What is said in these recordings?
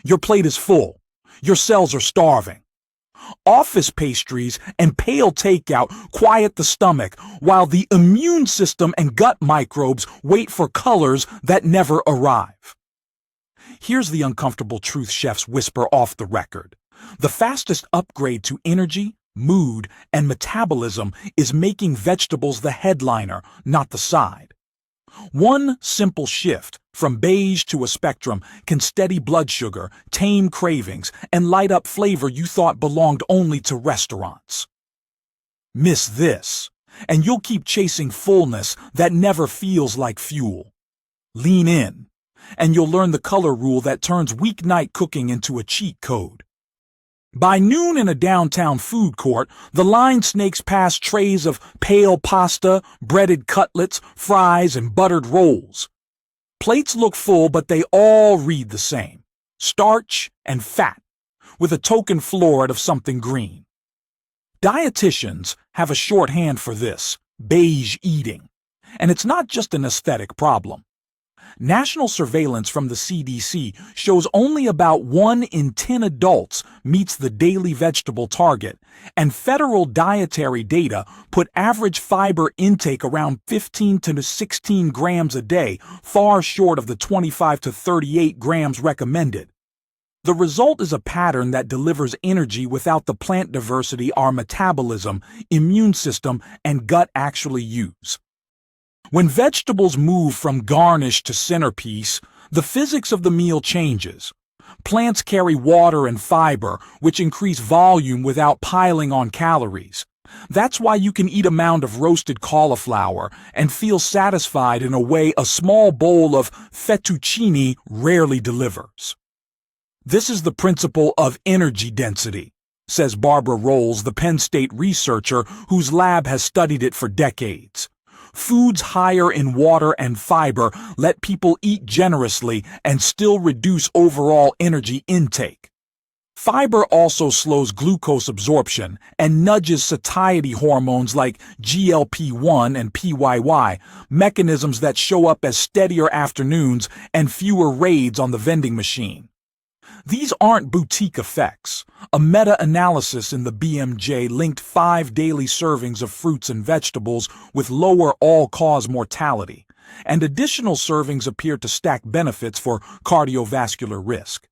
Your plate is full. Your cells are starving. Office pastries and pale takeout quiet the stomach, while the immune system and gut microbes wait for colors that never arrive. Here's the uncomfortable truth chefs whisper off the record. The fastest upgrade to energy, mood, and metabolism is making vegetables the headliner, not the side. One simple shift, from beige to a spectrum, can steady blood sugar, tame cravings, and light up flavor you thought belonged only to restaurants. Miss this, and you'll keep chasing fullness that never feels like fuel. Lean in, and you'll learn the color rule that turns weeknight cooking into a cheat code. By noon in a downtown food court, the line snakes past trays of pale pasta, breaded cutlets, fries, and buttered rolls. Plates look full, but they all read the same: starch and fat, with a token florid of something green. Dietitians have a shorthand for this: beige eating. And it's not just an aesthetic problem. National surveillance from the CDC shows only about 1 in 10 adults meets the daily vegetable target, and federal dietary data put average fiber intake around 15 to 16 grams a day, far short of the 25 to 38 grams recommended. The result is a pattern that delivers energy without the plant diversity our metabolism, immune system, and gut actually use. When vegetables move from garnish to centerpiece, the physics of the meal changes. Plants carry water and fiber, which increase volume without piling on calories. That's why you can eat a mound of roasted cauliflower and feel satisfied in a way a small bowl of fettuccine rarely delivers. This is the principle of energy density, says Barbara Rolls, the Penn State researcher whose lab has studied it for decades. Foods higher in water and fiber let people eat generously and still reduce overall energy intake. Fiber also slows glucose absorption and nudges satiety hormones like GLP-1 and PYY, mechanisms that show up as steadier afternoons and fewer raids on the vending machine. These aren't boutique effects. A meta-analysis in the BMJ linked 5 daily servings of fruits and vegetables with lower all-cause mortality, and additional servings appear to stack benefits for cardiovascular risk.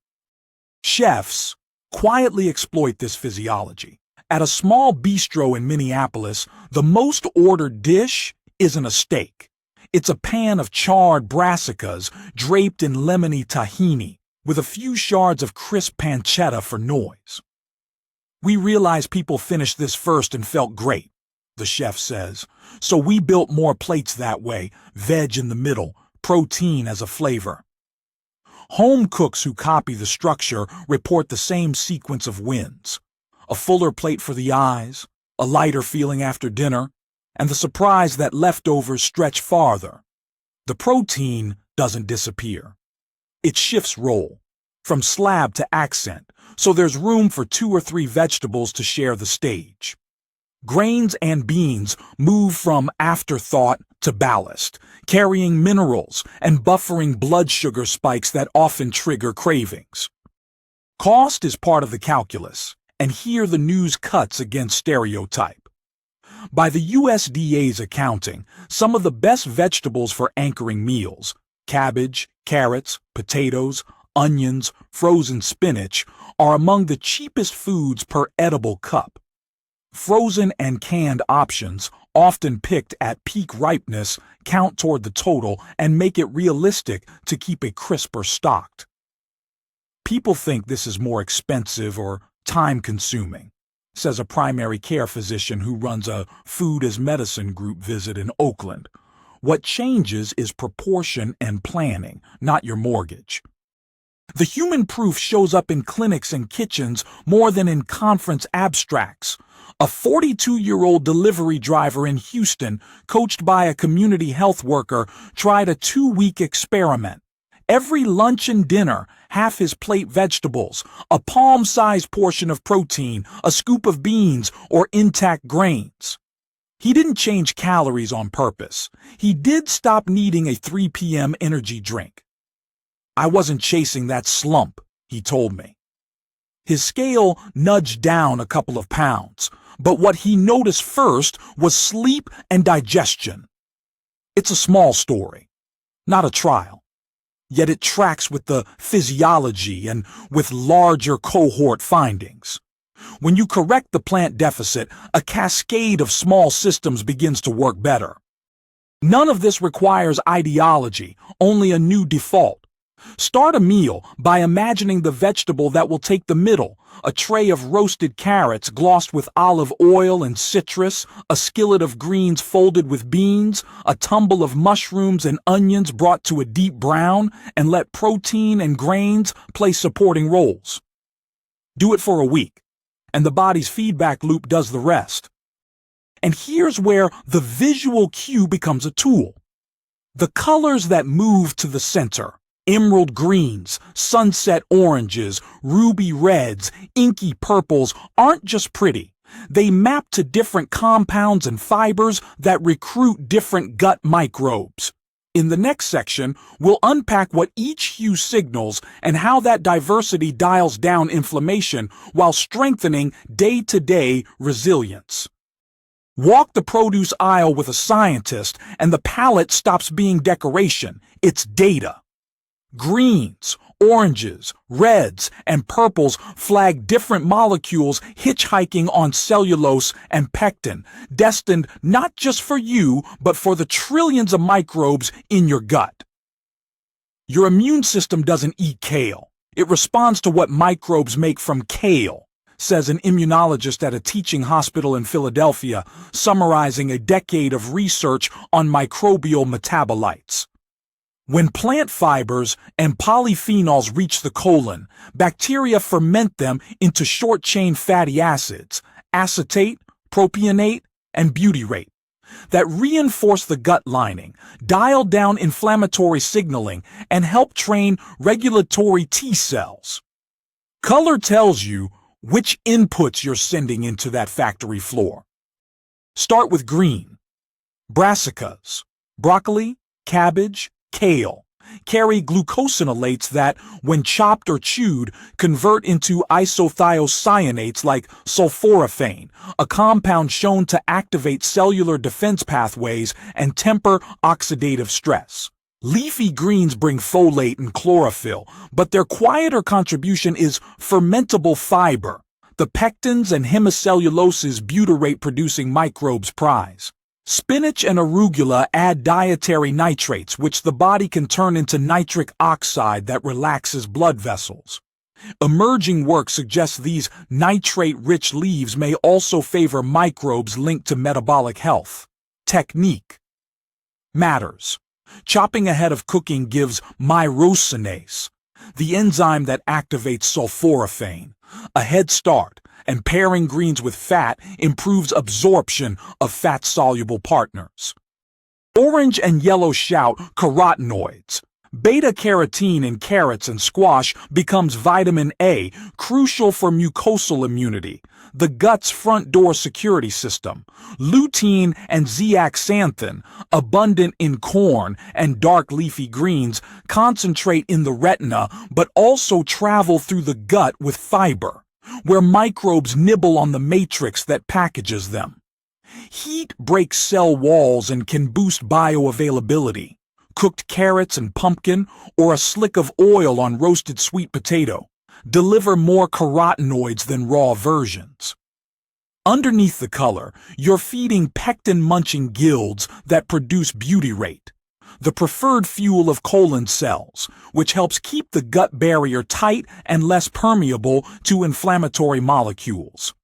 Chefs quietly exploit this physiology. At a small bistro in Minneapolis, the most ordered dish isn't a steak. It's a pan of charred brassicas draped in lemony tahini, with a few shards of crisp pancetta for noise. We realized people finished this first and felt great, the chef says, so we built more plates that way, veg in the middle, protein as a flavor. Home cooks who copy the structure report the same sequence of wins: a fuller plate for the eyes, a lighter feeling after dinner, and the surprise that leftovers stretch farther. The protein doesn't disappear. It shifts role, from slab to accent, so there's room for 2 or 3 vegetables to share the stage. Grains and beans move from afterthought to ballast, carrying minerals and buffering blood sugar spikes that often trigger cravings. Cost is part of the calculus, and here the news cuts against stereotype. By the USDA's accounting, some of the best vegetables for anchoring meals, cabbage, carrots, potatoes, onions, frozen spinach, are among the cheapest foods per edible cup. Frozen and canned options, often picked at peak ripeness, count toward the total and make it realistic to keep a crisper stocked. People think this is more expensive or time-consuming, says a primary care physician who runs a food as medicine group visit in Oakland. What changes is proportion and planning, not your mortgage. The human proof shows up in clinics and kitchens more than in conference abstracts. A 42-year-old delivery driver in Houston, coached by a community health worker, tried a 2-week experiment. Every lunch and dinner, half his plate vegetables, a palm-sized portion of protein, a scoop of beans, or intact grains. He didn't change calories on purpose. He did stop needing a 3 p.m. energy drink. I wasn't chasing that slump, he told me. His scale nudged down a couple of pounds, but what he noticed first was sleep and digestion. It's a small story, not a trial, yet it tracks with the physiology and with larger cohort findings. When you correct the plant deficit, a cascade of small systems begins to work better. None of this requires ideology, only a new default. Start a meal by imagining the vegetable that will take the middle, a tray of roasted carrots glossed with olive oil and citrus, a skillet of greens folded with beans, a tumble of mushrooms and onions brought to a deep brown, and let protein and grains play supporting roles. Do it for a week, and the body's feedback loop does the rest. And here's where the visual cue becomes a tool. The colors that move to the center, emerald greens, sunset oranges, ruby reds, inky purples, aren't just pretty. They map to different compounds and fibers that recruit different gut microbes. In the next section, we'll unpack what each hue signals and how that diversity dials down inflammation while strengthening day-to-day resilience. Walk the produce aisle with a scientist, and the palette stops being decoration. It's data. Greens, oranges, reds, and purples flag different molecules hitchhiking on cellulose and pectin, destined not just for you, but for the trillions of microbes in your gut. Your immune system doesn't eat kale. It responds to what microbes make from kale, says an immunologist at a teaching hospital in Philadelphia, summarizing a decade of research on microbial metabolites. When plant fibers and polyphenols reach the colon, bacteria ferment them into short-chain fatty acids, acetate, propionate, and butyrate, that reinforce the gut lining, dial down inflammatory signaling, and help train regulatory T cells. Color tells you which inputs you're sending into that factory floor. Start with green. Brassicas, broccoli, cabbage, kale carry glucosinolates that, when chopped or chewed, convert into isothiocyanates like sulforaphane, a compound shown to activate cellular defense pathways and temper oxidative stress. Leafy greens bring folate and chlorophyll, but their quieter contribution is fermentable fiber, the pectins and hemicelluloses butyrate-producing microbes prize. Spinach and arugula add dietary nitrates, which the body can turn into nitric oxide that relaxes blood vessels. Emerging work suggests these nitrate-rich leaves may also favor microbes linked to metabolic health. Technique matters. Chopping ahead of cooking gives myrosinase, the enzyme that activates sulforaphane, a head start, and pairing greens with fat improves absorption of fat-soluble partners. Orange and yellow shout carotenoids. Beta-carotene in carrots and squash becomes vitamin A, crucial for mucosal immunity, the gut's front door security system. Lutein and zeaxanthin, abundant in corn and dark leafy greens, concentrate in the retina but also travel through the gut with fiber, where microbes nibble on the matrix that packages them. Heat breaks cell walls and can boost bioavailability. Cooked carrots and pumpkin, or a slick of oil on roasted sweet potato, deliver more carotenoids than raw versions. Underneath the color, you're feeding pectin-munching guilds that produce butyrate, the preferred fuel of colon cells, which helps keep the gut barrier tight and less permeable to inflammatory molecules.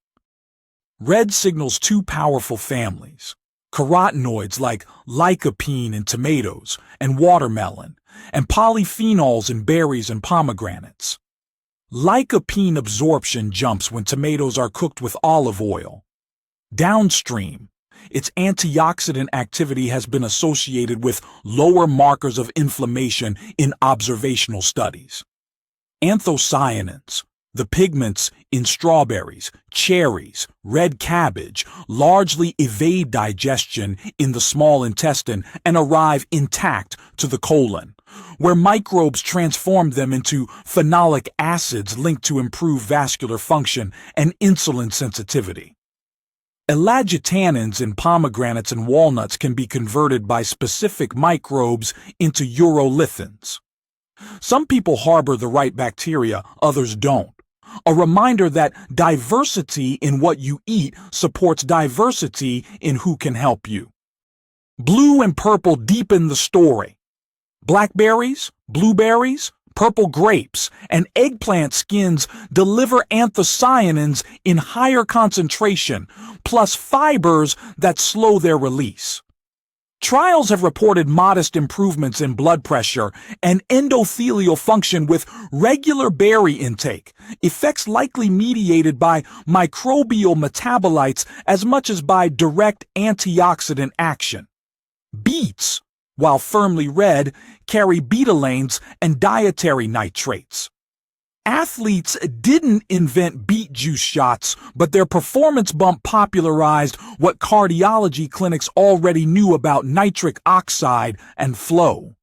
Red signals two powerful families: carotenoids like lycopene in tomatoes and watermelon, and polyphenols in berries and pomegranates. Lycopene absorption jumps when tomatoes are cooked with olive oil. Downstream, its antioxidant activity has been associated with lower markers of inflammation in observational studies. Anthocyanins, the pigments in strawberries, cherries, red cabbage, largely evade digestion in the small intestine and arrive intact to the colon, where microbes transform them into phenolic acids linked to improved vascular function and insulin sensitivity. Elagitannins in pomegranates and walnuts can be converted by specific microbes into urolithins. Some people harbor the right bacteria, others don't. A reminder that diversity in what you eat supports diversity in who can help you. Blue and purple deepen the story. Blackberries, blueberries, purple grapes, and eggplant skins deliver anthocyanins in higher concentration, plus fibers that slow their release. Trials have reported modest improvements in blood pressure and endothelial function with regular berry intake, effects likely mediated by microbial metabolites as much as by direct antioxidant action. Beets, while firmly red, carry betalains and dietary nitrates. Athletes didn't invent beet juice shots, but their performance bump popularized what cardiology clinics already knew about nitric oxide and flow.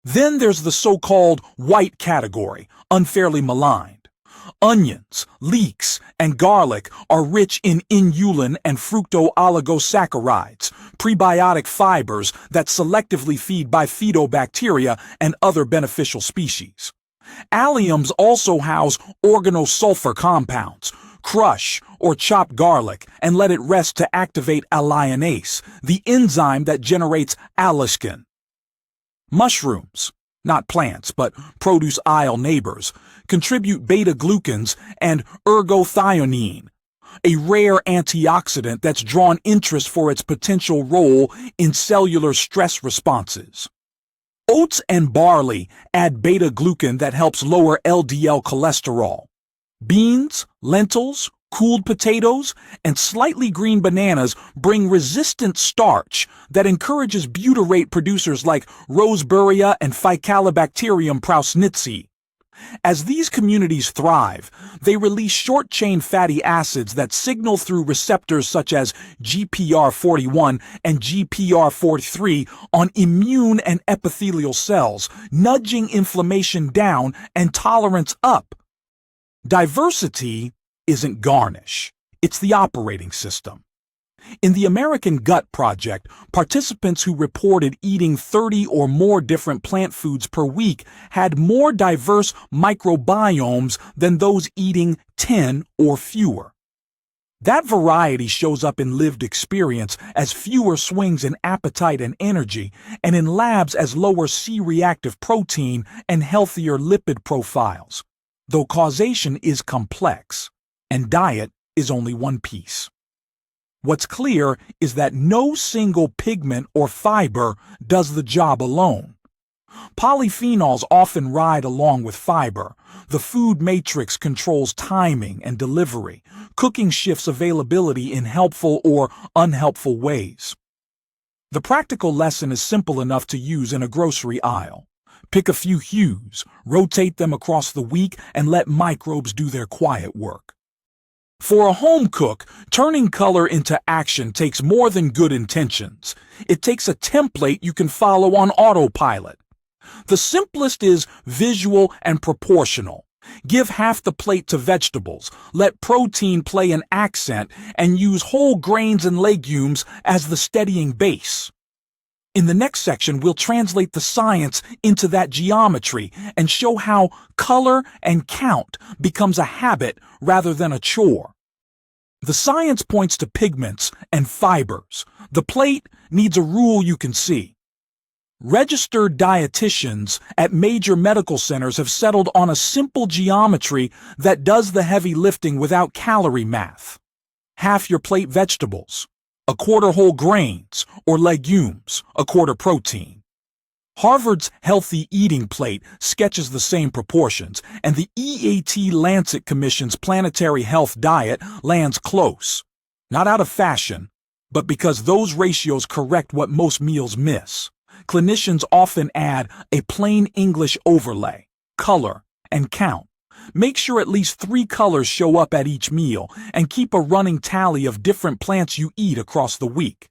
Then there's the so-called white category, unfairly maligned. Onions, leeks, and garlic are rich in inulin and fructooligosaccharides, prebiotic fibers that selectively feed bifidobacteria and other beneficial species. Alliums also house organosulfur compounds. Crush or chop garlic and let it rest to activate alliinase, the enzyme that generates allicin. Mushrooms, not plants, but produce aisle neighbors, contribute beta-glucans and ergothioneine, a rare antioxidant that's drawn interest for its potential role in cellular stress responses. Oats and barley add beta-glucan that helps lower LDL cholesterol. Beans, lentils, cooled potatoes, and slightly green bananas bring resistant starch that encourages butyrate producers like Roseburia and Faecalibacterium prausnitzii. As these communities thrive, they release short-chain fatty acids that signal through receptors such as GPR41 and GPR43 on immune and epithelial cells, nudging inflammation down and tolerance up. Diversity isn't garnish, it's the operating system. In the American Gut Project, participants who reported eating 30 or more different plant foods per week had more diverse microbiomes than those eating 10 or fewer. That variety shows up in lived experience as fewer swings in appetite and energy, and in labs as lower C-reactive protein and healthier lipid profiles, though causation is complex, and diet is only one piece. What's clear is that no single pigment or fiber does the job alone. Polyphenols often ride along with fiber. The food matrix controls timing and delivery. Cooking shifts availability in helpful or unhelpful ways. The practical lesson is simple enough to use in a grocery aisle. Pick a few hues, rotate them across the week, and let microbes do their quiet work. For a home cook, turning color into action takes more than good intentions. It takes a template you can follow on autopilot. The simplest is visual and proportional. Give half the plate to vegetables, let protein play an accent, and use whole grains and legumes as the steadying base. In the next section, we'll translate the science into that geometry and show how color and count becomes a habit rather than a chore. The science points to pigments and fibers. The plate needs a rule you can see. Registered dietitians at major medical centers have settled on a simple geometry that does the heavy lifting without calorie math. Half your plate vegetables, a quarter whole grains or legumes, a quarter protein. Harvard's Healthy Eating Plate sketches the same proportions, and the EAT Lancet Commission's Planetary Health Diet lands close. Not out of fashion, but because those ratios correct what most meals miss. Clinicians often add a plain English overlay, color, and count. Make sure at least 3 colors show up at each meal, and keep a running tally of different plants you eat across the week.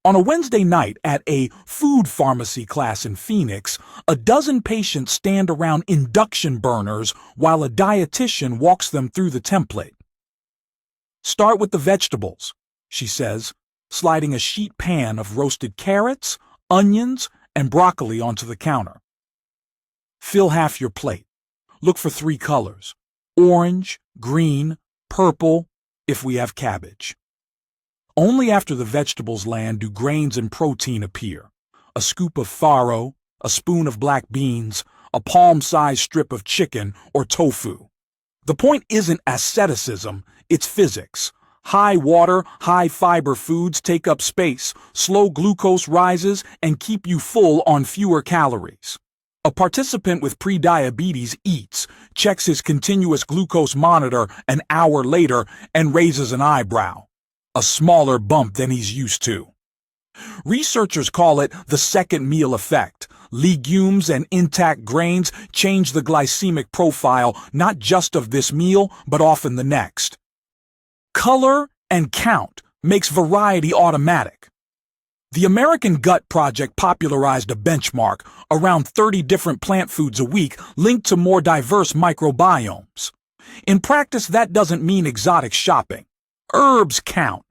On a Wednesday night at a food pharmacy class in Phoenix, a dozen patients stand around induction burners while a dietitian walks them through the template. Start with the vegetables, she says, sliding a sheet pan of roasted carrots, onions, and broccoli onto the counter. Fill half your plate. Look for 3 colors: orange, green, purple, if we have cabbage. Only after the vegetables land do grains and protein appear. A scoop of farro, a spoon of black beans, a palm-sized strip of chicken or tofu. The point isn't asceticism, it's physics. High water, high fiber foods take up space, slow glucose rises, and keep you full on fewer calories. A participant with prediabetes eats, checks his continuous glucose monitor an hour later, and raises an eyebrow. A smaller bump than he's used to. Researchers call it the second meal effect. Legumes and intact grains change the glycemic profile not just of this meal, but often the next. Color and count makes variety automatic. The American Gut Project popularized a benchmark, around 30 different plant foods a week linked to more diverse microbiomes. In practice, that doesn't mean exotic shopping. Herbs count.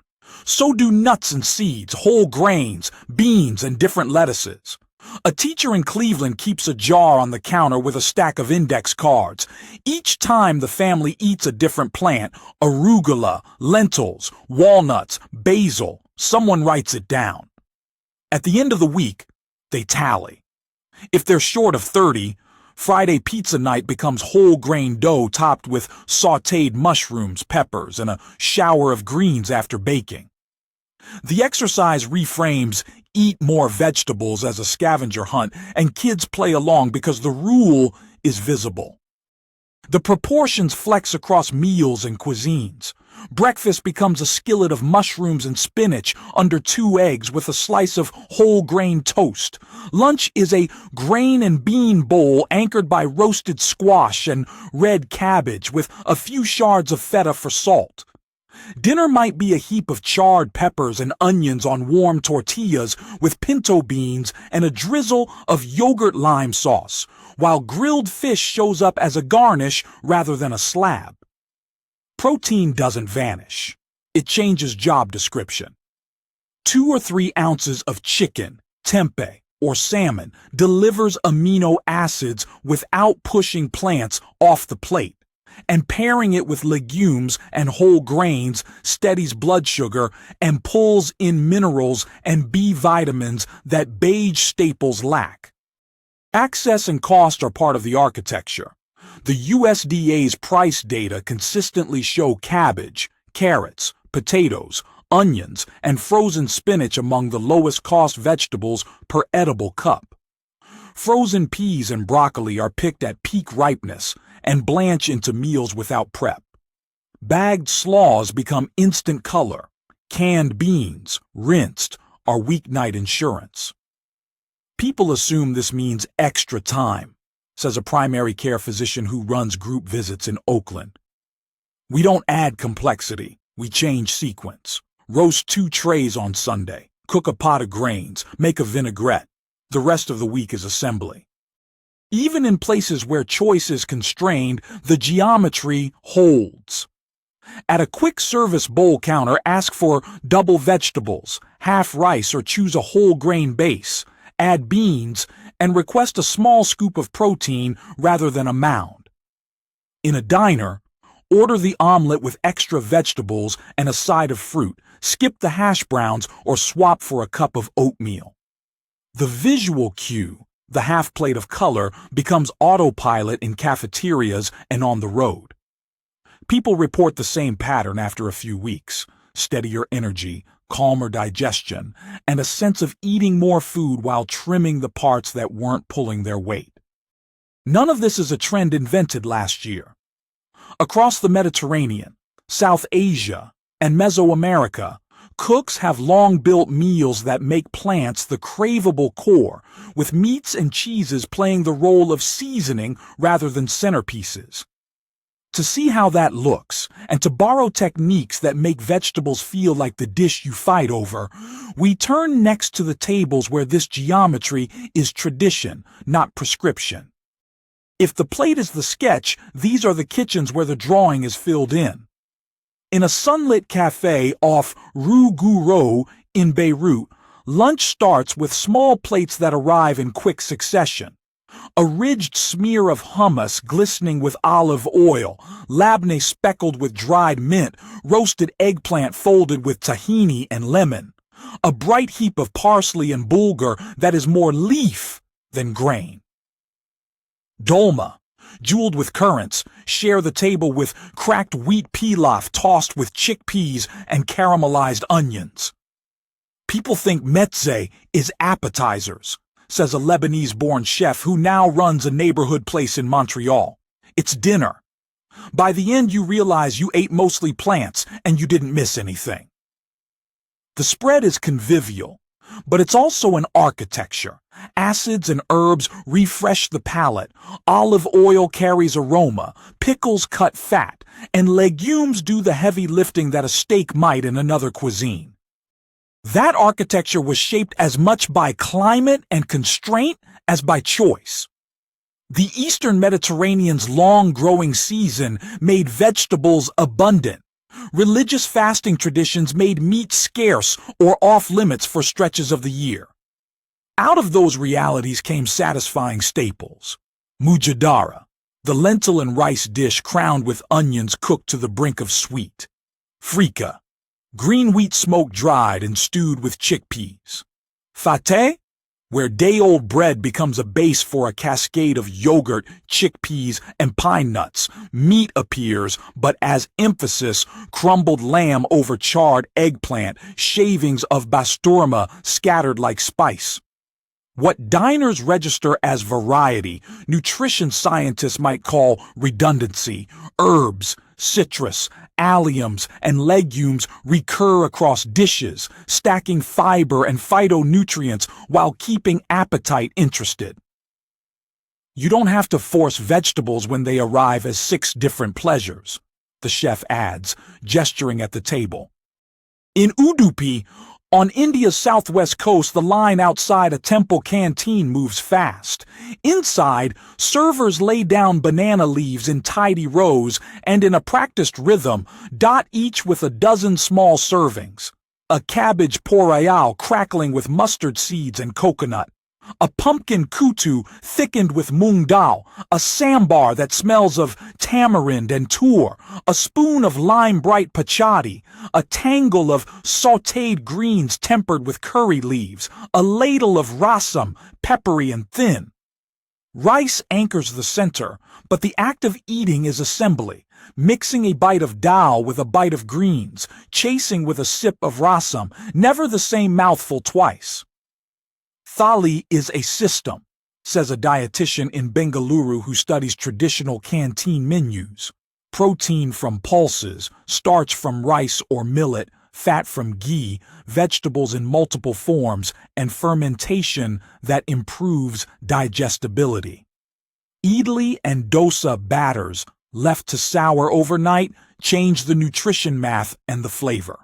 So do nuts and seeds, whole grains, beans, and different lettuces. A teacher in Cleveland keeps a jar on the counter with a stack of index cards. Each time the family eats a different plant, arugula, lentils, walnuts, basil, someone writes it down. At the end of the week, they tally. If they're short of 30, Friday pizza night becomes whole grain dough topped with sautéed mushrooms, peppers, and a shower of greens after baking. The exercise reframes eat more vegetables as a scavenger hunt, and kids play along because the rule is visible. The proportions flex across meals and cuisines. Breakfast becomes a skillet of mushrooms and spinach under 2 eggs with a slice of whole grain toast. Lunch is a grain and bean bowl anchored by roasted squash and red cabbage with a few shards of feta for salt. Dinner might be a heap of charred peppers and onions on warm tortillas with pinto beans and a drizzle of yogurt lime sauce, while grilled fish shows up as a garnish rather than a slab. Protein doesn't vanish. It changes job description. 2 or 3 ounces of chicken, tempeh, or salmon delivers amino acids without pushing plants off the plate, and pairing it with legumes and whole grains steadies blood sugar and pulls in minerals and B vitamins that Beige staples lack. Access and cost are part of the architecture. The USDA's price data consistently show cabbage, carrots, potatoes, onions, and frozen spinach among the lowest cost vegetables per edible cup. Frozen peas and broccoli are picked at peak ripeness and blanch into meals without prep. Bagged slaws become instant color. Canned beans, rinsed, are weeknight insurance. People assume this means extra time, says a primary care physician who runs group visits in Oakland. We don't add complexity, we change sequence. Roast 2 trays on Sunday, cook a pot of grains, make a vinaigrette. The rest of the week is assembly. Even in places where choice is constrained, the geometry holds. At a quick service bowl counter, ask for double vegetables, half rice, or choose a whole grain base. Add beans, and request a small scoop of protein rather than a mound. In a diner, order the omelet with extra vegetables and a side of fruit. Skip the hash browns or swap for a cup of oatmeal. The visual cue, the half plate of color, becomes autopilot in cafeterias and on the road. People report the same pattern after a few weeks: steadier energy, calmer digestion, and a sense of eating more food while trimming the parts that weren't pulling their weight. None of this is a trend invented last year. Across the Mediterranean, South Asia, and Mesoamerica, cooks have long built meals that make plants the craveable core, with meats and cheeses playing the role of seasoning rather than centerpieces. To see how that looks, and to borrow techniques that make vegetables feel like the dish you fight over, we turn next to the tables where this geometry is tradition, not prescription. If the plate is the sketch, these are the kitchens where the drawing is filled in. In a sunlit cafe off Rue Gouraud in Beirut, lunch starts with small plates that arrive in quick succession. A ridged smear of hummus glistening with olive oil, labneh speckled with dried mint, roasted eggplant folded with tahini and lemon. A bright heap of parsley and bulgur that is more leaf than grain. Dolma, jeweled with currants, share the table with cracked wheat pilaf tossed with chickpeas and caramelized onions. People think mezze is appetizers, says a Lebanese-born chef who now runs a neighborhood place in Montreal. It's dinner. By the end, you realize you ate mostly plants and you didn't miss anything. The spread is convivial, but it's also an architecture. Acids and herbs refresh the palate, olive oil carries aroma, pickles cut fat, and legumes do the heavy lifting that a steak might in another cuisine. That architecture was shaped as much by climate and constraint as by choice. The Eastern Mediterranean's long growing season made vegetables abundant. Religious fasting traditions made meat scarce or off limits for stretches of the year. Out of those realities came satisfying staples. Mujadara, the lentil and rice dish crowned with onions cooked to the brink of sweet. Frika, green wheat smoked dried and stewed with chickpeas. Fateh, where day-old bread becomes a base for a cascade of yogurt, chickpeas, and pine nuts. Meat appears, but as emphasis, crumbled lamb over charred eggplant, shavings of basturma scattered like spice. What diners register as variety, nutrition scientists might call redundancy. Herbs, citrus, alliums, and legumes recur across dishes, stacking fiber and phytonutrients while keeping appetite interested. You don't have to force vegetables when they arrive as 6 different pleasures, the chef adds, gesturing at the table. In Udupi, on India's southwest coast, the line outside a temple canteen moves fast. Inside, servers lay down banana leaves in tidy rows and in a practiced rhythm, dot each with a dozen small servings. A cabbage port royal crackling with mustard seeds and coconut. A pumpkin kutu thickened with mung dal, a sambar that smells of tamarind and tur, a spoon of lime-bright pachadi, a tangle of sautéed greens tempered with curry leaves, a ladle of rasam, peppery and thin. Rice anchors the center, but the act of eating is assembly, mixing a bite of dal with a bite of greens, chasing with a sip of rasam, never the same mouthful twice. Thali is a system, says a dietitian in Bengaluru who studies traditional canteen menus. Protein from pulses, starch from rice or millet, fat from ghee, vegetables in multiple forms, and fermentation that improves digestibility. Idli and dosa batters, left to sour overnight, change the nutrition math and the flavor.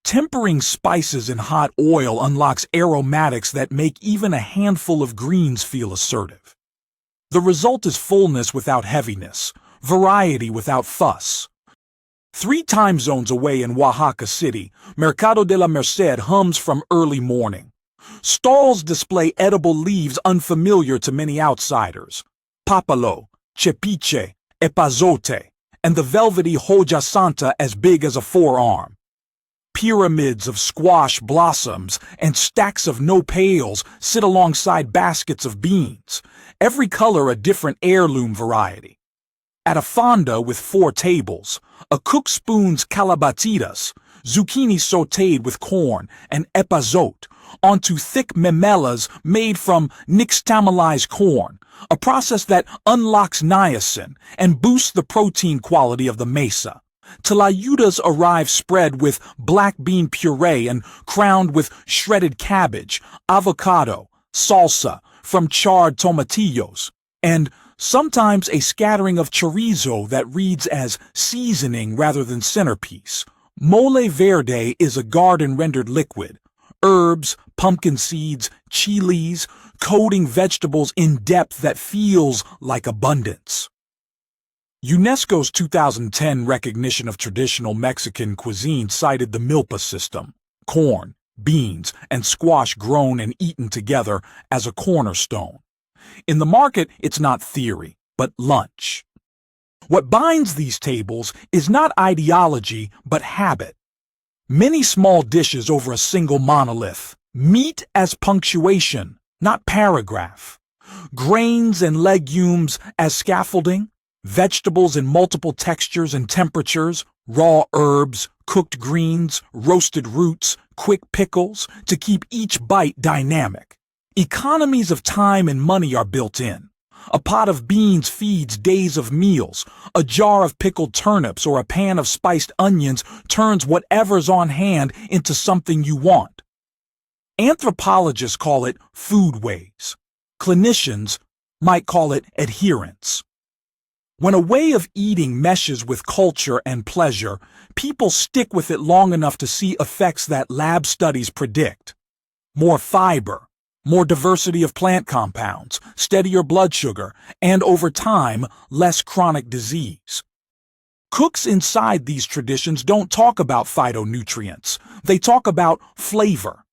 Tempering spices in hot oil unlocks aromatics that make even a handful of greens feel assertive. The result is fullness without heaviness, variety without fuss. 3 time zones away in Oaxaca City, Mercado de la Merced hums from early morning. Stalls display edible leaves unfamiliar to many outsiders. Papalo, cepiche, epazote, and the velvety hoja santa as big as a forearm. Pyramids of squash blossoms and stacks of nopales sit alongside baskets of beans, every color a different heirloom variety. At a fonda with 4 tables, a cook spoons calabatitas, zucchini sautéed with corn, and epazote, onto thick memelas made from nixtamalized corn, a process that unlocks niacin and boosts the protein quality of the mesa. Tlayudas arrive spread with black bean puree and crowned with shredded cabbage, avocado, salsa from charred tomatillos, and sometimes a scattering of chorizo that reads as seasoning rather than centerpiece. Mole verde is a garden-rendered liquid. Herbs, pumpkin seeds, chilies, coating vegetables in depth that feels like abundance. UNESCO's 2010 recognition of traditional Mexican cuisine cited the milpa system, corn, beans, and squash grown and eaten together, as a cornerstone. In the market, it's not theory, but lunch. What binds these tables is not ideology, but habit. Many small dishes over a single monolith. Meat as punctuation, not paragraph. Grains and legumes as scaffolding. Vegetables in multiple textures and temperatures. Raw herbs, cooked greens, roasted roots, quick pickles, to keep each bite dynamic. Economies of time and money are built in. A pot of beans feeds days of meals. A jar of pickled turnips or a pan of spiced onions turns whatever's on hand into something you want. Anthropologists call it foodways. Clinicians might call it adherence. When a way of eating meshes with culture and pleasure, people stick with it long enough to see effects that lab studies predict. More fiber, more diversity of plant compounds, steadier blood sugar, and over time, less chronic disease. Cooks inside these traditions don't talk about phytonutrients. They talk about flavor.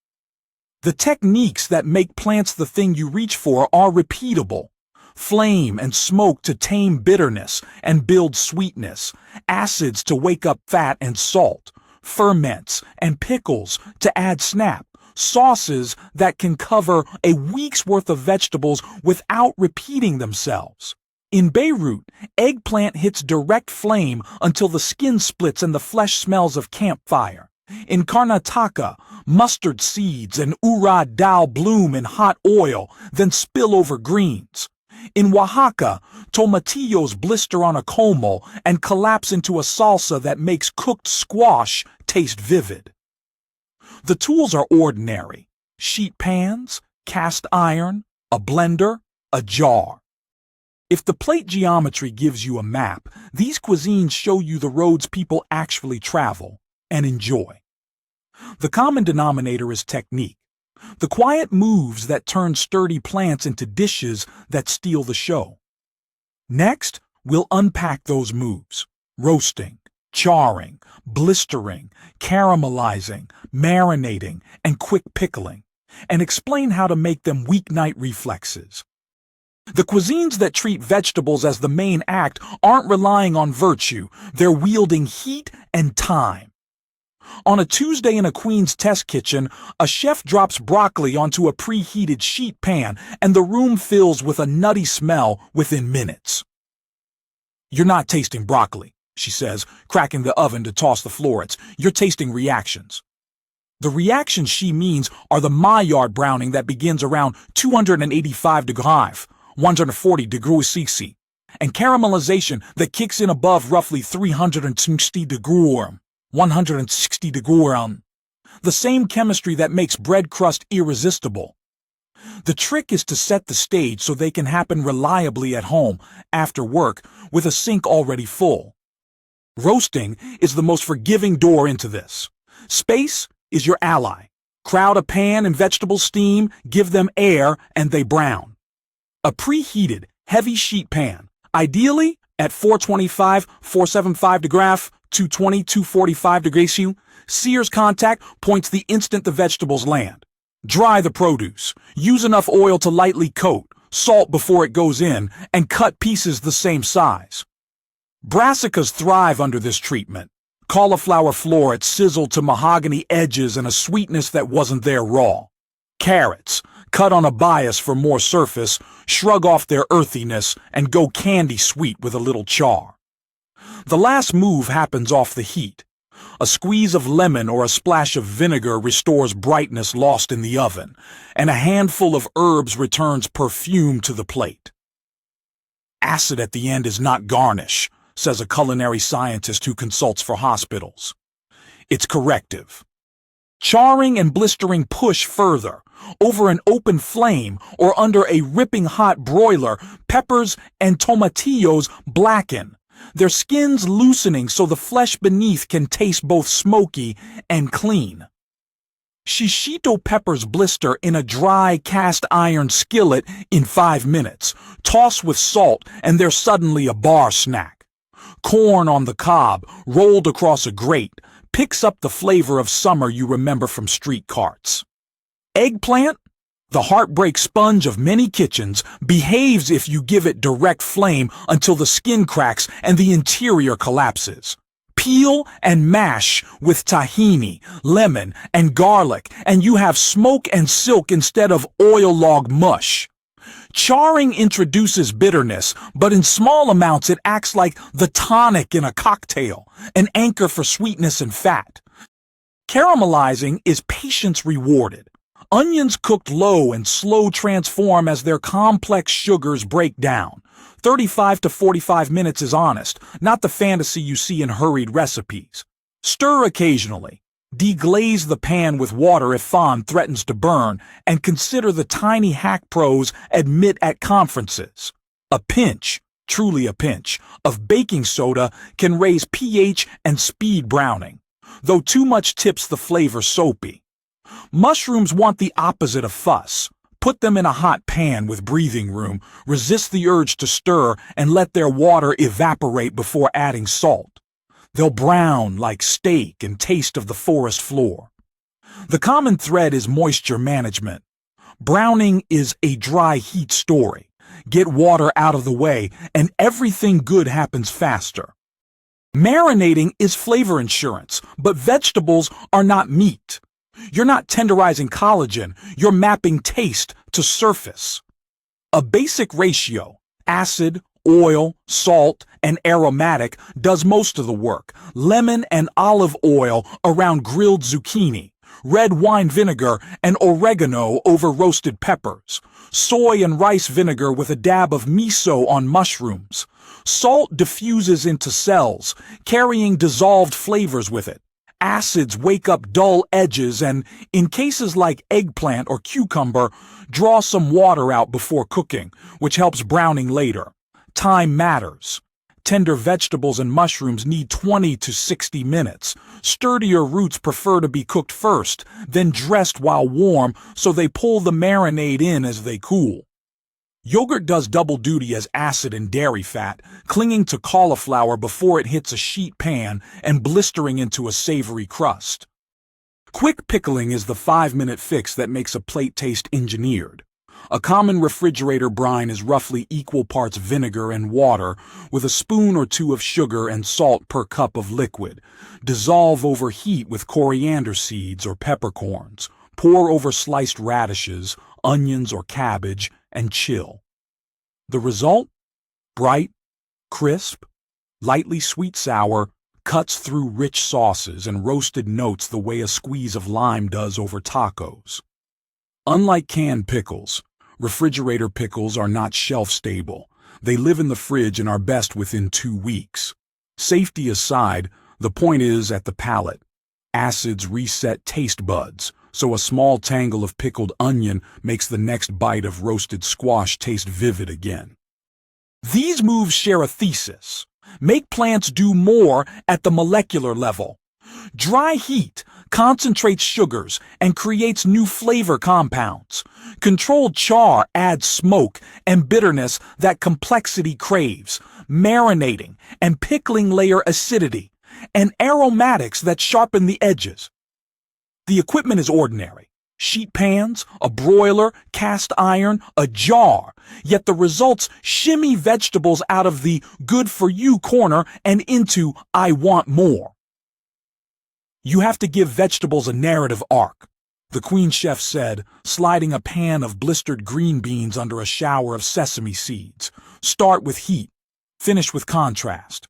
The techniques that make plants the thing you reach for are repeatable. Flame and smoke to tame bitterness and build sweetness, acids to wake up fat and salt, ferments and pickles to add snap, sauces that can cover a week's worth of vegetables without repeating themselves. In Beirut, eggplant hits direct flame until the skin splits and the flesh smells of campfire. In Karnataka, mustard seeds and urad dal bloom in hot oil, then spill over greens. In Oaxaca, tomatillos blister on a comal and collapse into a salsa that makes cooked squash taste vivid. The tools are ordinary: sheet pans, cast iron, a blender, a jar. If the plate geometry gives you a map, these cuisines show you the roads people actually travel and enjoy. The common denominator is technique. The quiet moves that turn sturdy plants into dishes that steal the show. Next, we'll unpack those moves: roasting, charring, blistering, caramelizing, marinating, and quick pickling, and explain how to make them weeknight reflexes. The cuisines that treat vegetables as the main act aren't relying on virtue, they're wielding heat and time. On a Tuesday in a Queen's test kitchen, a chef drops broccoli onto a preheated sheet pan and the room fills with a nutty smell within minutes. "You're not tasting broccoli," she says, cracking the oven to toss the florets. "You're tasting reactions." The reactions she means are the Maillard browning that begins around 285 degrees, 140 degrees Celsius, and caramelization that kicks in above roughly 360 degrees. 160 degrees. The same chemistry that makes bread crust irresistible. The trick is to set the stage so they can happen reliably at home, after work, with a sink already full. Roasting is the most forgiving door into this. Space is your ally. Crowd a pan and vegetable steam, give them air, and they brown. A preheated, heavy sheet pan, ideally at 425, 475 degrees, 220, 245 degrees Celsius, sears contact points the instant the vegetables land. Dry the produce. Use enough oil to lightly coat, salt before it goes in, and cut pieces the same size. Brassicas thrive under this treatment. Cauliflower florets sizzled to mahogany edges and a sweetness that wasn't there raw. Carrots, cut on a bias for more surface, shrug off their earthiness and go candy sweet with a little char. The last move happens off the heat. A squeeze of lemon or a splash of vinegar restores brightness lost in the oven, and a handful of herbs returns perfume to the plate. Acid at the end is not garnish, says a culinary scientist who consults for hospitals. It's corrective. Charring and blistering push further. Over an open flame or under a ripping hot broiler, peppers and tomatillos blacken, their skins loosening so the flesh beneath can taste both smoky and clean. Shishito peppers blister in a dry cast iron skillet in 5 minutes. Toss with salt and they're suddenly a bar snack. Corn on the cob, rolled across a grate, picks up the flavor of summer you remember from street carts. Eggplant, the heartbreak sponge of many kitchens, behaves if you give it direct flame until the skin cracks and the interior collapses. Peel and mash with tahini, lemon, and garlic, and you have smoke and silk instead of oil log mush. Charring introduces bitterness, but in small amounts it acts like the tonic in a cocktail, an anchor for sweetness and fat. Caramelizing is patience rewarded. Onions cooked low and slow transform as their complex sugars break down. 35 to 45 minutes is honest, not the fantasy you see in hurried recipes. Stir occasionally. Deglaze the pan with water if fond threatens to burn, and consider the tiny hack pros admit at conferences. A pinch, truly a pinch, of baking soda can raise pH and speed browning, though too much tips the flavor soapy. Mushrooms want the opposite of fuss. Put them in a hot pan with breathing room, resist the urge to stir, and let their water evaporate before adding salt. They'll brown like steak and taste of the forest floor. The common thread is moisture management. Browning is a dry heat story. Get water out of the way, and everything good happens faster. Marinating is flavor insurance, but vegetables are not meat. You're not tenderizing collagen, you're mapping taste to surface. A basic ratio, acid, oil, salt, and aromatic, does most of the work. Lemon and olive oil around grilled zucchini. Red wine vinegar and oregano over roasted peppers. Soy and rice vinegar with a dab of miso on mushrooms. Salt diffuses into cells, carrying dissolved flavors with it. Acids wake up dull edges and, in cases like eggplant or cucumber, draw some water out before cooking, which helps browning later. Time matters. Tender vegetables and mushrooms need 20 to 60 minutes. Sturdier roots prefer to be cooked first, then dressed while warm so they pull the marinade in as they cool. Yogurt does double duty as acid and dairy fat, clinging to cauliflower before it hits a sheet pan and blistering into a savory crust. Quick pickling is the 5-minute fix that makes a plate taste engineered. A common refrigerator brine is roughly equal parts vinegar and water, with a spoon or two of sugar and salt per cup of liquid. Dissolve over heat with coriander seeds or peppercorns. Pour over sliced radishes, onions or cabbage, and chill. The result? Bright, crisp, lightly sweet-sour, cuts through rich sauces and roasted notes the way a squeeze of lime does over tacos. Unlike canned pickles, refrigerator pickles are not shelf-stable. They live in the fridge and are best within 2 weeks. Safety aside, the point is at the palate. Acids reset taste buds, so a small tangle of pickled onion makes the next bite of roasted squash taste vivid again. These moves share a thesis. Make plants do more at the molecular level. Dry heat concentrates sugars and creates new flavor compounds. Controlled char adds smoke and bitterness that complexity craves. Marinating and pickling layer acidity, and aromatics that sharpen the edges. The equipment is ordinary. Sheet pans, a broiler, cast iron, a jar, yet the results shimmy vegetables out of the good-for-you corner and into I want more. You have to give vegetables a narrative arc, the Queen Chef said, sliding a pan of blistered green beans under a shower of sesame seeds. Start with heat, finish with contrast.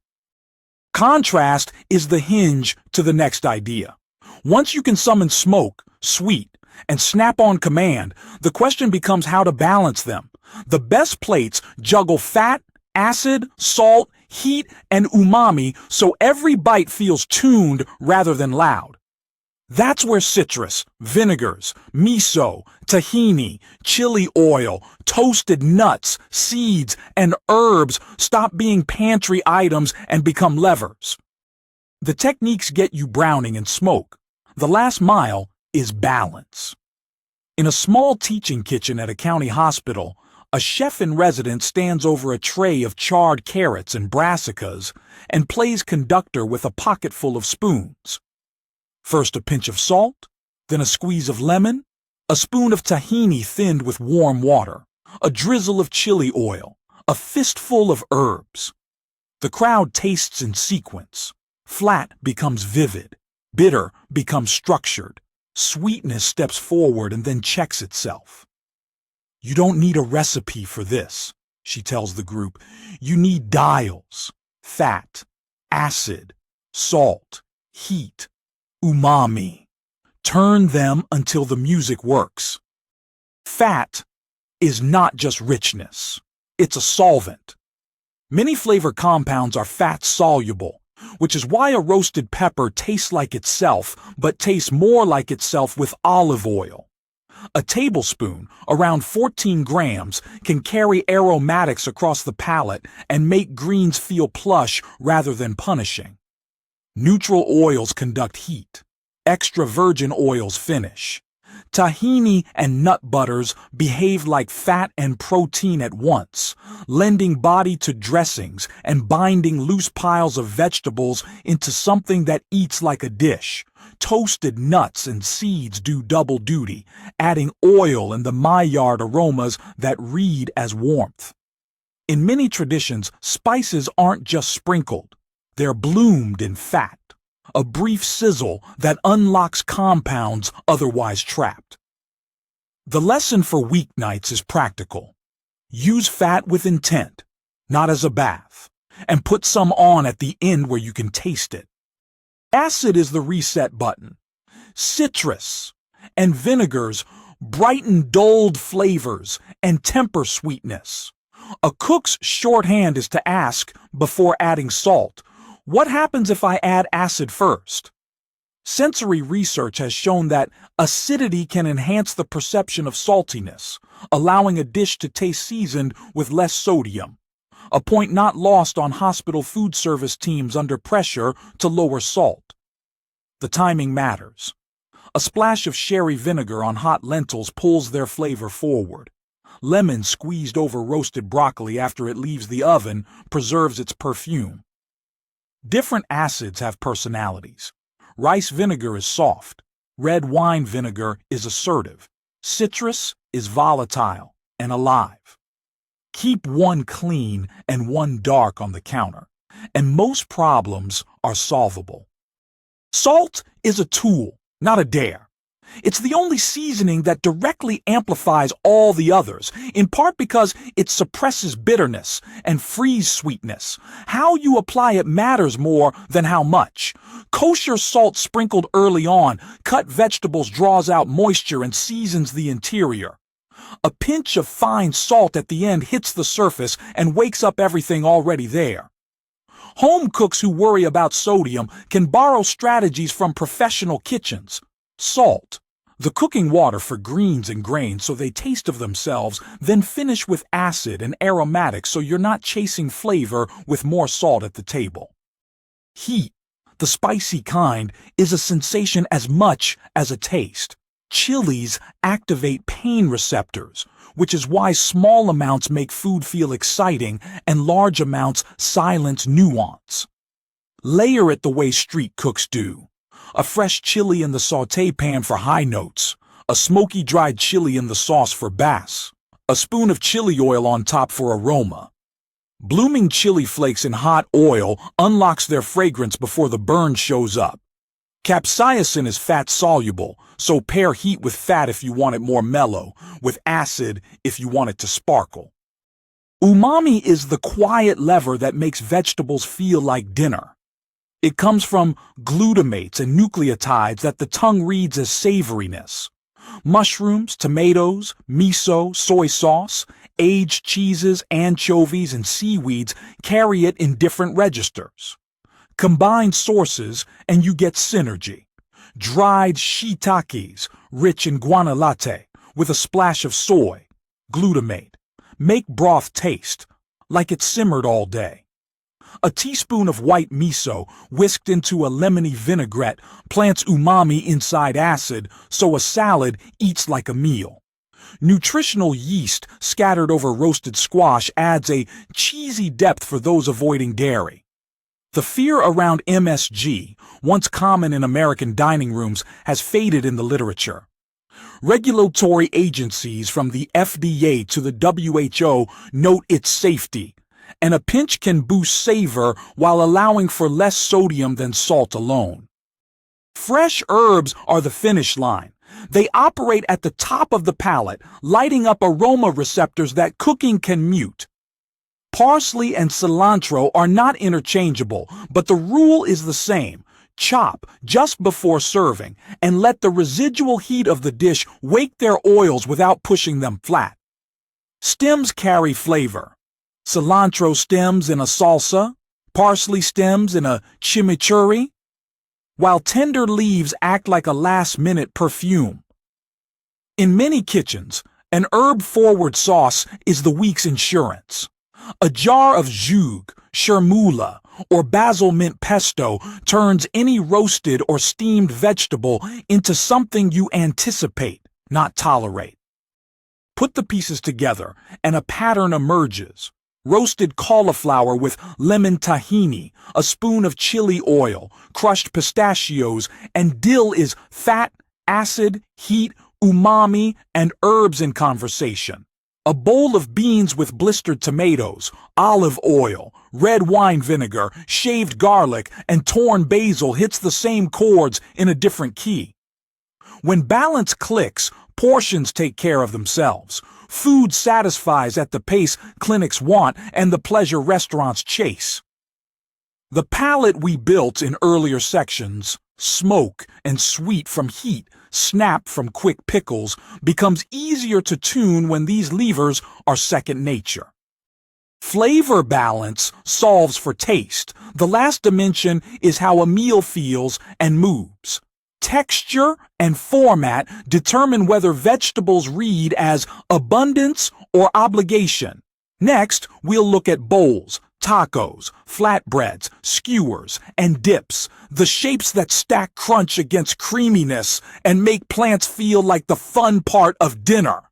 Contrast is the hinge to the next idea. Once you can summon smoke, sweet, and snap on command, the question becomes how to balance them. The best plates juggle fat, acid, salt, heat, and umami so every bite feels tuned rather than loud. That's where citrus, vinegars, miso, tahini, chili oil, toasted nuts, seeds, and herbs stop being pantry items and become levers. The techniques get you browning and smoke. The last mile is balance. In a small teaching kitchen at a county hospital, a chef-in-residence stands over a tray of charred carrots and brassicas and plays conductor with a pocketful of spoons. First a pinch of salt, then a squeeze of lemon, a spoon of tahini thinned with warm water, a drizzle of chili oil, a fistful of herbs. The crowd tastes in sequence. Flat becomes vivid, bitter becomes structured, sweetness steps forward and then checks itself. You don't need a recipe for this, she tells the group. You need dials, fat, acid, salt, heat, umami. Turn them until the music works. Fat is not just richness. It's a solvent. Many flavor compounds are fat-soluble, which is why a roasted pepper tastes like itself, but tastes more like itself with olive oil. A tablespoon, around 14 grams, can carry aromatics across the palate and make greens feel plush rather than punishing. Neutral oils conduct heat. Extra virgin oils finish. Tahini and nut butters behave like fat and protein at once, lending body to dressings and binding loose piles of vegetables into something that eats like a dish. Toasted nuts and seeds do double duty, adding oil and the Maillard aromas that read as warmth. In many traditions, spices aren't just sprinkled. They're bloomed in fat, a brief sizzle that unlocks compounds otherwise trapped. The lesson for weeknights is practical. Use fat with intent, not as a bath, and put some on at the end where you can taste it. Acid is the reset button. Citrus and vinegars brighten dulled flavors and temper sweetness. A cook's shorthand is to ask, before adding salt, what happens if I add acid first? Sensory research has shown that acidity can enhance the perception of saltiness, allowing a dish to taste seasoned with less sodium. A point not lost on hospital food service teams under pressure to lower salt. The timing matters. A splash of sherry vinegar on hot lentils pulls their flavor forward. Lemon squeezed over roasted broccoli after it leaves the oven preserves its perfume. Different acids have personalities. Rice vinegar is soft. Red wine vinegar is assertive. Citrus is volatile and alive. Keep one clean and one dark on the counter, and most problems are solvable. Salt is a tool, not a dare. It's the only seasoning that directly amplifies all the others, in part because it suppresses bitterness and frees sweetness. How you apply it matters more than how much. Kosher salt sprinkled early on, cut vegetables draws out moisture and seasons the interior. A pinch of fine salt at the end hits the surface and wakes up everything already there. Home cooks who worry about sodium can borrow strategies from professional kitchens. Salt, the cooking water for greens and grains so they taste of themselves, then finish with acid and aromatics so you're not chasing flavor with more salt at the table. Heat, the spicy kind, is a sensation as much as a taste. Chilies activate pain receptors, which is why small amounts make food feel exciting and large amounts silence nuance. Layer it the way street cooks do. A fresh chili in the sauté pan for high notes, a smoky dried chili in the sauce for bass, a spoon of chili oil on top for aroma. Blooming chili flakes in hot oil unlocks their fragrance before the burn shows up. Capsaicin is fat-soluble, so pair heat with fat if you want it more mellow, with acid if you want it to sparkle. Umami is the quiet lever that makes vegetables feel like dinner. It comes from glutamates and nucleotides that the tongue reads as savoriness. Mushrooms, tomatoes, miso, soy sauce, aged cheeses, anchovies, and seaweeds carry it in different registers. Combine sources and you get synergy. dried shiitakes, rich in guanylate, with a splash of soy, glutamate. Make broth taste like it simmered all day. A teaspoon of white miso whisked into a lemony vinaigrette plants umami inside acid, so a salad eats like a meal. Nutritional yeast scattered over roasted squash adds a cheesy depth for those avoiding dairy. The fear around MSG, once common in American dining rooms, has faded in the literature. Regulatory agencies from the FDA to the WHO note its safety, and a pinch can boost savor while allowing for less sodium than salt alone. Fresh herbs are the finish line. They operate at the top of the palate, lighting up aroma receptors that cooking can mute. Parsley and cilantro are not interchangeable, but the rule is the same. Chop just before serving and let the residual heat of the dish wake their oils without pushing them flat. Stems carry flavor. Cilantro stems in a salsa, parsley stems in a chimichurri, while tender leaves act like a last-minute perfume. In many kitchens, an herb-forward sauce is the week's insurance. A jar of zhug, chermoula, or basil mint pesto turns any roasted or steamed vegetable into something you anticipate, not tolerate. Put the pieces together, and a pattern emerges. Roasted cauliflower with lemon tahini, a spoon of chili oil, crushed pistachios, and dill is fat, acid, heat, umami, and herbs in conversation. A bowl of beans with blistered tomatoes, olive oil, red wine vinegar, shaved garlic, and torn basil hits the same chords in a different key. When balance clicks, portions take care of themselves. Food satisfies at the pace clinics want and the pleasure restaurants chase. The palate we built in earlier sections, smoke and sweet from heat, snap from quick pickles, becomes easier to tune when these levers are second nature. Flavor balance solves for taste. The last dimension is how a meal feels and moves. Texture and format determine whether vegetables read as abundance or obligation. Next, we'll look at bowls, tacos, flatbreads, skewers, and dips, the shapes that stack crunch against creaminess and make plants feel like the fun part of dinner.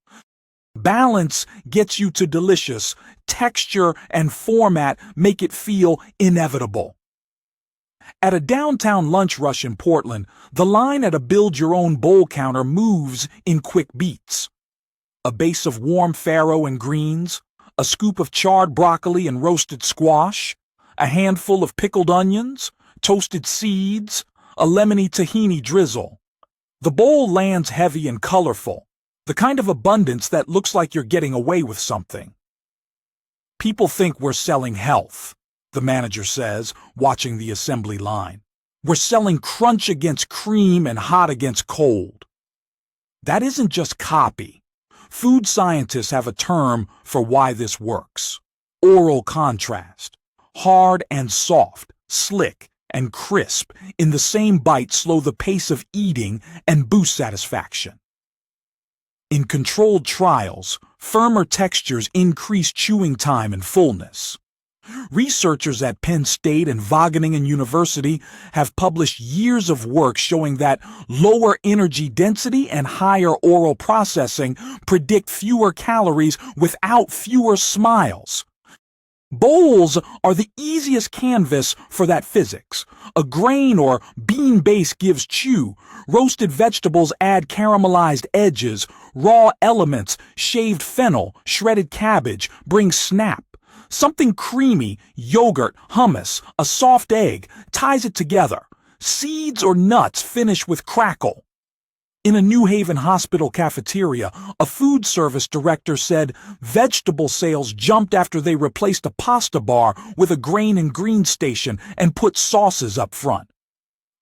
Balance gets you to delicious. Texture and format make it feel inevitable. At a downtown lunch rush in Portland, the line at a build-your-own-bowl counter moves in quick beats. A base of warm farro and greens, a scoop of charred broccoli and roasted squash, a handful of pickled onions, toasted seeds, a lemony tahini drizzle. The bowl lands heavy and colorful, the kind of abundance that looks like you're getting away with something. People think we're selling health, the manager says, watching the assembly line. We're selling crunch against cream and hot against cold. That isn't just copy. Food scientists have a term for why this works. Oral contrast. Hard and soft, slick and crisp in the same bite slow the pace of eating and boost satisfaction. In controlled trials, firmer textures increase chewing time and fullness. Researchers at Penn State and Wageningen University have published years of work showing that lower energy density and higher oral processing predict fewer calories without fewer smiles. Bowls are the easiest canvas for that physics. A grain or bean base gives chew. Roasted vegetables add caramelized edges. Raw elements, shaved fennel, shredded cabbage, bring snap. Something creamy, yogurt, hummus, a soft egg, ties it together. Seeds or nuts finish with crackle. In a New Haven hospital cafeteria, a food service director said vegetable sales jumped after they replaced a pasta bar with a grain and green station and put sauces up front.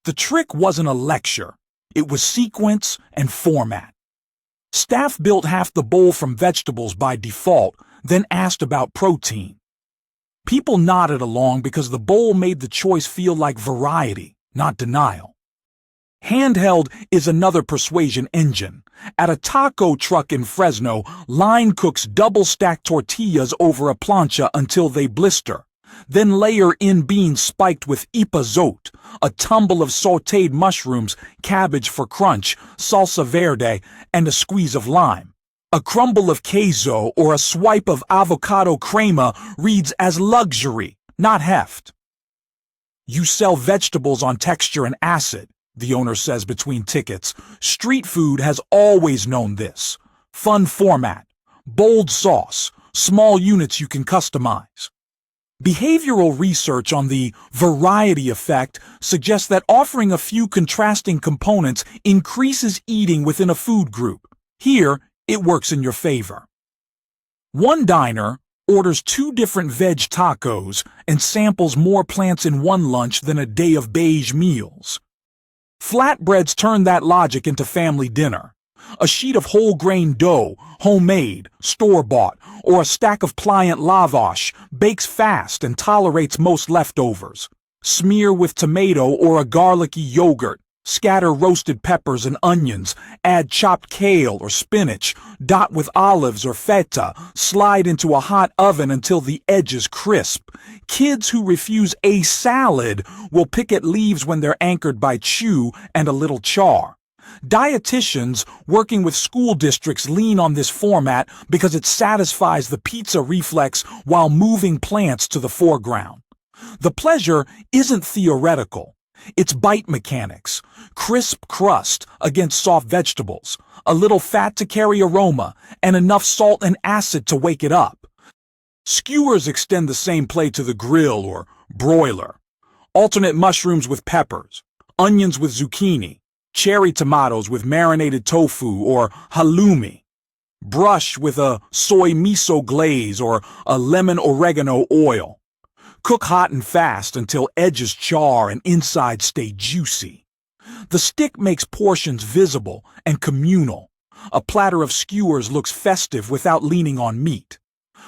The trick wasn't a lecture. It was sequence and format. Staff built half the bowl from vegetables by default, then asked about protein. People nodded along because the bowl made the choice feel like variety, not denial. Handheld is another persuasion engine. At a taco truck in Fresno, line cooks double-stack tortillas over a plancha until they blister. Then layer in beans spiked with ipazote, a tumble of sautéed mushrooms, cabbage for crunch, salsa verde, and a squeeze of lime. A crumble of queso or a swipe of avocado crema reads as luxury, not heft. You sell vegetables on texture and acid, the owner says between tickets. Street food has always known this. Fun format, bold sauce, small units you can customize. Behavioral research on the variety effect suggests that offering a few contrasting components increases eating within a food group. Here, it works in your favor. One diner orders 2 different veg tacos and samples more plants in one lunch than a day of beige meals. Flatbreads turn that logic into family dinner. A sheet of whole grain dough, homemade, store-bought, or a stack of pliant lavash bakes fast and tolerates most leftovers. Smear with tomato or a garlicky yogurt. Scatter roasted peppers and onions, add chopped kale or spinach, dot with olives or feta, slide into a hot oven until the edges crisp. Kids who refuse a salad will pick at leaves when they're anchored by chew and a little char. Dietitians working with school districts lean on this format because it satisfies the pizza reflex while moving plants to the foreground. The pleasure isn't theoretical. It's bite mechanics, crisp crust against soft vegetables, a little fat to carry aroma, and enough salt and acid to wake it up. Skewers extend the same play to the grill or broiler. Alternate mushrooms with peppers, onions with zucchini, cherry tomatoes with marinated tofu or halloumi. Brush with a soy miso glaze or a lemon oregano oil. Cook hot and fast until edges char and insides stay juicy. The stick makes portions visible and communal. A platter of skewers looks festive without leaning on meat.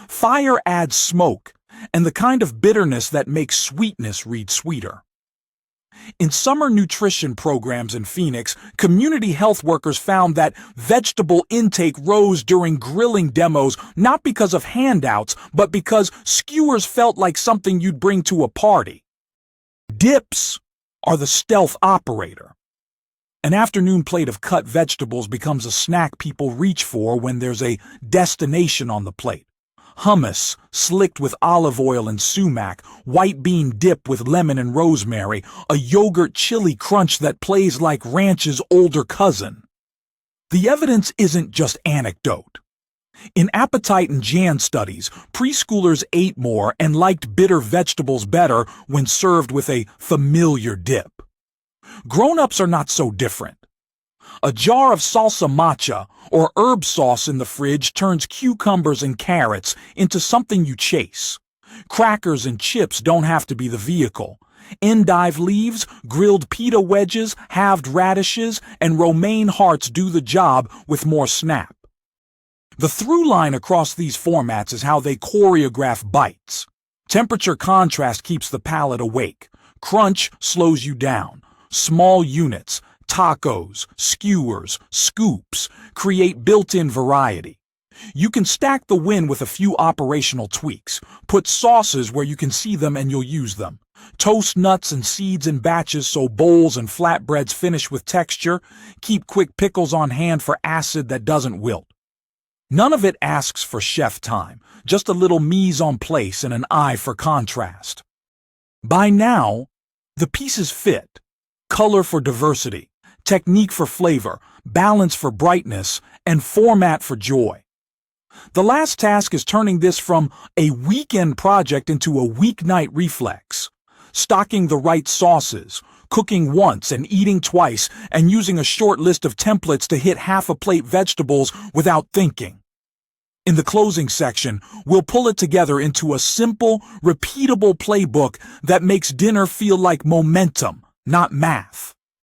Fire adds smoke and the kind of bitterness that makes sweetness read sweeter. In summer nutrition programs in Phoenix, community health workers found that vegetable intake rose during grilling demos not because of handouts, but because skewers felt like something you'd bring to a party. Dips are the stealth operator. An afternoon plate of cut vegetables becomes a snack people reach for when there's a destination on the plate. Hummus, slicked with olive oil and sumac, white bean dip with lemon and rosemary, a yogurt chili crunch that plays like ranch's older cousin. The evidence isn't just anecdote. In appetite and Jan studies, preschoolers ate more and liked bitter vegetables better when served with a familiar dip. Grown-ups are not so different. A jar of salsa matcha or herb sauce in the fridge turns cucumbers and carrots into something you chase. Crackers and chips don't have to be the vehicle. Endive leaves, grilled pita wedges, halved radishes, and romaine hearts do the job with more snap. The through line across these formats is how they choreograph bites. Temperature contrast keeps the palate awake. Crunch slows you down. Small units, tacos, skewers, scoops, create built-in variety. You can stack the win with a few operational tweaks. Put sauces where you can see them and you'll use them. Toast nuts and seeds in batches so bowls and flatbreads finish with texture. Keep quick pickles on hand for acid that doesn't wilt. None of it asks for chef time, just a little mise en place and an eye for contrast. By now, the pieces fit. Color for diversity, technique for flavor, balance for brightness, and format for joy. The last task is turning this from a weekend project into a weeknight reflex. Stocking the right sauces, cooking once and eating twice, and using a short list of templates to hit half a plate vegetables without thinking. In the closing section, we'll pull it together into a simple, repeatable playbook that makes dinner feel like momentum, not math.